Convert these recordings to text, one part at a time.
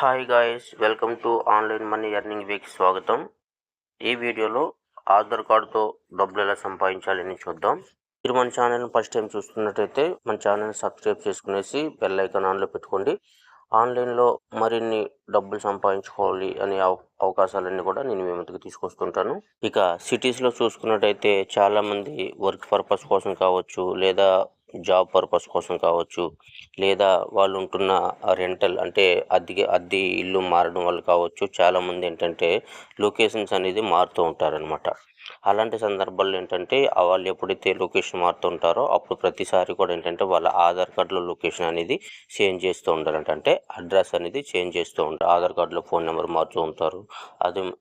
Hi guys, welcome to online money earning week స్వాగతం. ఈ వీడియోలో ఆధార్ కార్డుతో డబ్బులు ఎలా సంపాదించాలని చూద్దాం. మీరు మన ఛానల్ని ఫస్ట్ టైం చూస్తున్నట్టయితే మన ఛానల్ని సబ్స్క్రైబ్ చేసుకునేసి బెల్ ఐకాన్ ఆన్లో పెట్టుకోండి. ఆన్లైన్లో మరిన్ని డబ్బులు సంపాదించుకోవాలి అనే అవకాశాలన్నీ కూడా నేను మీ ముందుకు తీసుకొస్తుంటాను. ఇక సిటీస్లో చూసుకున్నట్టయితే చాలామంది వర్క్ పర్పస్ కోసం కావచ్చు, లేదా జాబ్ పర్పస్ కోసం కావచ్చు, లేదా వాళ్ళు ఉంటున్న రెంటల్ అంటే అద్దె ఇల్లు మారడం వల్ల కావచ్చు, చాలామంది ఏంటంటే లొకేషన్స్ అనేది మారుతూ ఉంటారనమాట. అలాంటి సందర్భాల్లో ఏంటంటే వాళ్ళు ఎప్పుడైతే లొకేషన్ మారుతూ ఉంటారో అప్పుడు ప్రతిసారి కూడా ఏంటంటే వాళ్ళ ఆధార్ కార్డులో లొకేషన్ అనేది చేంజ్ చేస్తూ ఉండాలంట. అంటే అడ్రస్ అనేది చేంజ్ చేస్తూ ఉంటారు. ఆధార్ కార్డులో ఫోన్ నెంబర్ మారుతూ ఉంటారు.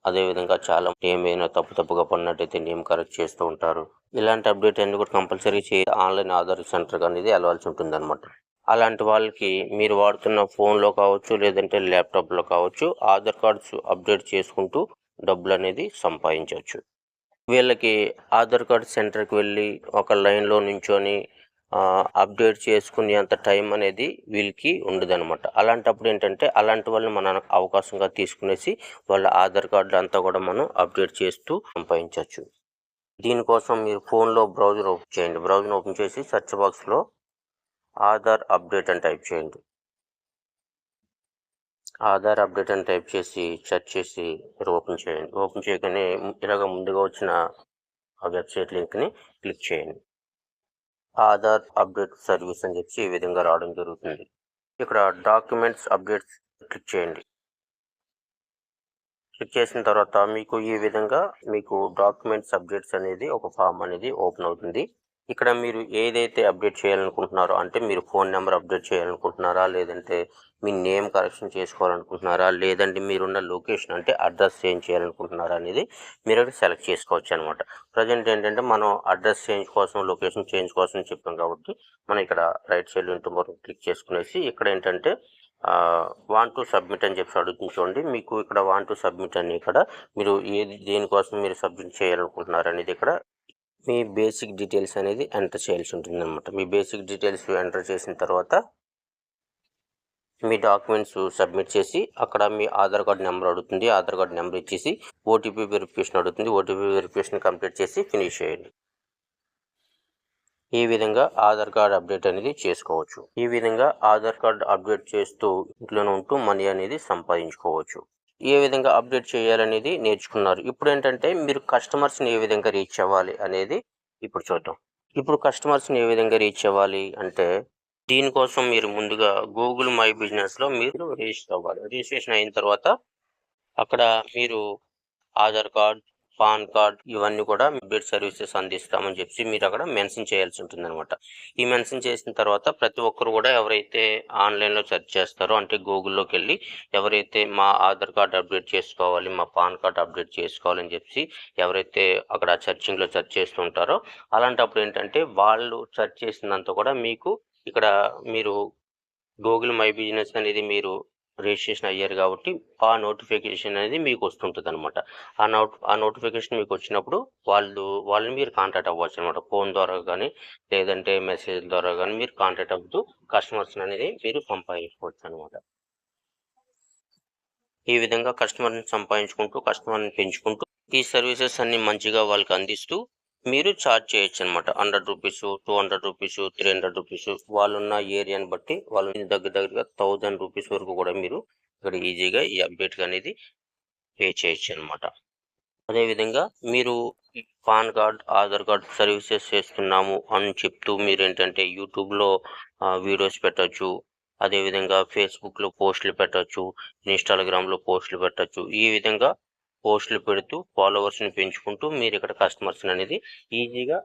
అదేవిధంగా చాలా ఏమైనా తప్పుగా పడినట్టయితే నేమ్ కరెక్ట్ చేస్తూ ఉంటారు. ఇలాంటి అప్డేట్ అన్ని కూడా కంపల్సరీ ఆన్లైన్ ఆధార్ సెంటర్ అనేది వెళ్ళవలసి ఉంటుంది అనమాట. అలాంటి వాళ్ళకి మీరు వాడుతున్న ఫోన్లో కావచ్చు, లేదంటే ల్యాప్టాప్లో కావచ్చు, ఆధార్ కార్డ్స్ అప్డేట్ చేసుకుంటూ డబ్బులు అనేది సంపాదించవచ్చు. వీళ్ళకి ఆధార్ కార్డ్ సెంటర్కి వెళ్ళి ఒక లైన్లో నించొని అప్డేట్ చేసుకునే అంత టైం అనేది వీళ్ళకి ఉండదనమాట. అలాంటప్పుడు ఏంటంటే అలాంటి వాళ్ళని మన అవకాశంగా తీసుకునేసి వాళ్ళ ఆధార్ కార్డు అంతా కూడా మనం అప్డేట్ చేస్తూ సంపాదించవచ్చు. దీనికోసం మీరు ఫోన్లో బ్రౌజర్ ఓపెన్ చేయండి. బ్రౌజర్ ఓపెన్ చేసి సెర్చ్ బాక్స్లో ఆధార్ అప్డేట్ అని టైప్ చేయండి. ఆధార్ అప్డేట్ అని టైప్ చేసి సెర్చ్ చేసి ఓపెన్ చేయండి. ఓపెన్ చేయగానే ఇలాగ ముందుగా వచ్చిన ఆ వెబ్సైట్ లింక్ని క్లిక్ చేయండి. ఆధార్ అప్డేట్ సర్వీస్ అని చెప్పి ఈ విధంగా రావడం జరుగుతుంది. ఇక్కడ డాక్యుమెంట్స్ అప్డేట్స్ క్లిక్ చేయండి. క్లిక్ చేసిన తర్వాత మీకు ఈ విధంగా మీకు డాక్యుమెంట్స్ అప్డేట్స్ అనేది ఒక ఫామ్ అనేది ఓపెన్ అవుతుంది. ఇక్కడ మీరు ఏదైతే అప్డేట్ చేయాలనుకుంటున్నారో, అంటే మీరు ఫోన్ నెంబర్ అప్డేట్ చేయాలనుకుంటున్నారా, లేదంటే మీ నేమ్ కరెక్షన్ చేసుకోవాలనుకుంటున్నారా, లేదంటే మీరున్న లొకేషన్ అంటే అడ్రస్ చేంజ్ చేయాలనుకుంటున్నారా అనేది మీరు ఇక్కడ సెలెక్ట్ చేసుకోవచ్చు అనమాట. ప్రజెంట్ ఏంటంటే మనం అడ్రస్ చేంజ్ కోసం, లొకేషన్ చేంజ్ కోసం చెప్పాం కాబట్టి మనం ఇక్కడ రైట్ సైడ్ ఇంటూ వరకు క్లిక్ చేసుకునేసి ఇక్కడ ఏంటంటే వాంట్ టు సబ్మిట్ అని చెప్పి అడుగుతుంది చూడండి. మీకు ఇక్కడ వాంట్ టు సబ్మిట్ అని ఇక్కడ మీరు దేనికోసం మీరు సబ్మిట్ చేయాలనుకుంటున్నారు అనేది ఇక్కడ మీ బేసిక్ డీటెయిల్స్ అనేది ఎంటర్ చేయాల్సి ఉంటుంది అనమాట. మీ బేసిక్ డీటెయిల్స్ ఎంటర్ చేసిన తర్వాత మీ డాక్యుమెంట్స్ సబ్మిట్ చేసి అక్కడ మీ ఆధార్ కార్డు నెంబర్ అడుగుతుంది. ఆధార్ కార్డు నెంబర్ ఇచ్చేసి ఓటీపీ వెరిఫికేషన్ అడుగుతుంది. ఓటీపీ వెరిఫికేషన్ కంప్లీట్ చేసి ఫినిష్ చేయండి. ఈ విధంగా ఆధార్ కార్డ్ అప్డేట్ అనేది చేసుకోవచ్చు. ఈ విధంగా ఆధార్ కార్డ్ అప్డేట్ చేస్తూ ఇంట్లోనే ఉంటూ మనీ అనేది సంపాదించుకోవచ్చు. ఏ విధంగా అప్డేట్ చేయాలనేది నేర్చుకున్నారు. ఇప్పుడు ఏంటంటే మీరు కస్టమర్స్ని ఏ విధంగా రీచ్ అవ్వాలి అనేది ఇప్పుడు చూద్దాం. ఇప్పుడు కస్టమర్స్ని ఏ విధంగా రీచ్ అవ్వాలి అంటే దీనికోసం మీరు ముందుగా గూగుల్ మై బిజినెస్లో మీరు రిజిస్టర్ అవ్వాలి. రిజిస్ట్రేషన్ అయిన తర్వాత అక్కడ మీరు ఆధార్ కార్డ్, పాన్ కార్డ్ ఇవన్నీ కూడా అప్డేట్ సర్వీసెస్ అందిస్తామని చెప్పి మీరు అక్కడ మెన్షన్ చేయాల్సి ఉంటుంది అనమాట. ఈ మెన్షన్ చేసిన తర్వాత ప్రతి ఒక్కరు కూడా ఎవరైతే ఆన్లైన్లో సెర్చ్ చేస్తారో, అంటే గూగుల్లోకి వెళ్ళి ఎవరైతే మా ఆధార్ కార్డ్ అప్డేట్ చేసుకోవాలి, మా పాన్ కార్డ్ అప్డేట్ చేసుకోవాలని చెప్పి ఎవరైతే అక్కడ సెర్చింగ్లో సెర్చ్ చేస్తుంటారో అలాంటప్పుడు ఏంటంటే వాళ్ళు సెర్చ్ చేసినంత కూడా మీకు ఇక్కడ మీరు గూగుల్ మై బిజినెస్ అనేది మీరు రిజిస్ట్రేషన్ అయ్యారు కాబట్టి ఆ నోటిఫికేషన్ అనేది మీకు వస్తుంటుంది అనమాట. ఆ నోటిఫికేషన్ మీకు వచ్చినప్పుడు వాళ్ళని మీరు కాంటాక్ట్ అవ్వచ్చు అనమాట. ఫోన్ ద్వారా కానీ లేదంటే మెసేజ్ ద్వారా కానీ మీరు కాంటాక్ట్ అవుతూ కస్టమర్స్ అనేది మీరు సంపాదించుకోవచ్చు అనమాట. ఈ విధంగా కస్టమర్ని సంపాదించుకుంటూ కస్టమర్ని పెంచుకుంటూ ఈ సర్వీసెస్ అన్ని మంచిగా వాళ్ళకి అందిస్తూ మీరు ఛార్జ్ చేయొచ్చు అనమాట. 100 రూపీస్, 200 రూపీస్, 300 రూపీస్ వాళ్ళున్న ఏరియాని బట్టి వాళ్ళు దగ్గరగా 1000 రూపీస్ వరకు కూడా మీరు ఇక్కడ ఈజీగా ఈ అప్డేట్ అనేది పే చేయొచ్చు అనమాట. అదేవిధంగా మీరు pan card, Aadhaar card services చేస్తున్నాము అని చెప్తూ మీరు ఏంటంటే యూట్యూబ్లో వీడియోస్ పెట్టచ్చు. అదేవిధంగా ఫేస్బుక్లో పోస్టులు పెట్టచ్చు, ఇన్స్టాగ్రామ్లో పోస్టులు పెట్టచ్చు. ఈ విధంగా పోస్టులు పెడుతూ ఫాలోవర్స్ని పెంచుకుంటూ మీరు ఇక్కడ కస్టమర్స్ అనేది ఈజీగా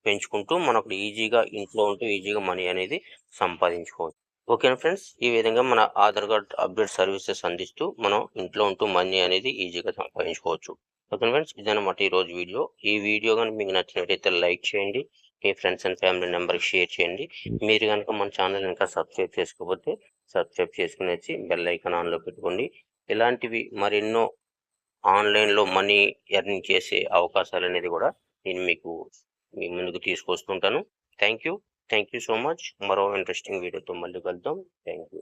పెంచుకుంటూ మనకు ఈజీగా ఇంట్లో ఉంటూ ఈజీగా మనీ అనేది సంపాదించుకోవచ్చు. ఓకేనా ఫ్రెండ్స్, ఈ విధంగా మన ఆధార్ కార్డ్ అప్డేట్ సర్వీసెస్ అందిస్తూ మనం ఇంట్లో ఉంటూ మనీ అనేది ఈజీగా సంపాదించుకోవచ్చు. ఓకే ఫ్రెండ్స్, ఇదన్నమాట ఈరోజు వీడియో. ఈ వీడియో కానీ మీకు నచ్చినట్టయితే లైక్ చేయండి, మీ ఫ్రెండ్స్ అండ్ ఫ్యామిలీ మెంబర్కి షేర్ చేయండి. మీరు కనుక మన ఛానల్ ఇంకా సబ్స్క్రైబ్ చేసుకోకపోతే సబ్స్క్రైబ్ చేసుకునేసి బెల్ ఐకాన్ ఆన్లో పెట్టుకోండి. ఇలాంటివి మరెన్నో ఆన్లైన్లో మనీ ఎర్నింగ్ చేసే అవకాశాలు అనేది కూడా నేను మీ ముందుకు తీసుకొస్తుంటాను. Thank you so much. మరో ఇంట్రెస్టింగ్ వీడియోతో మళ్ళీ కలుద్దాం. Thank you.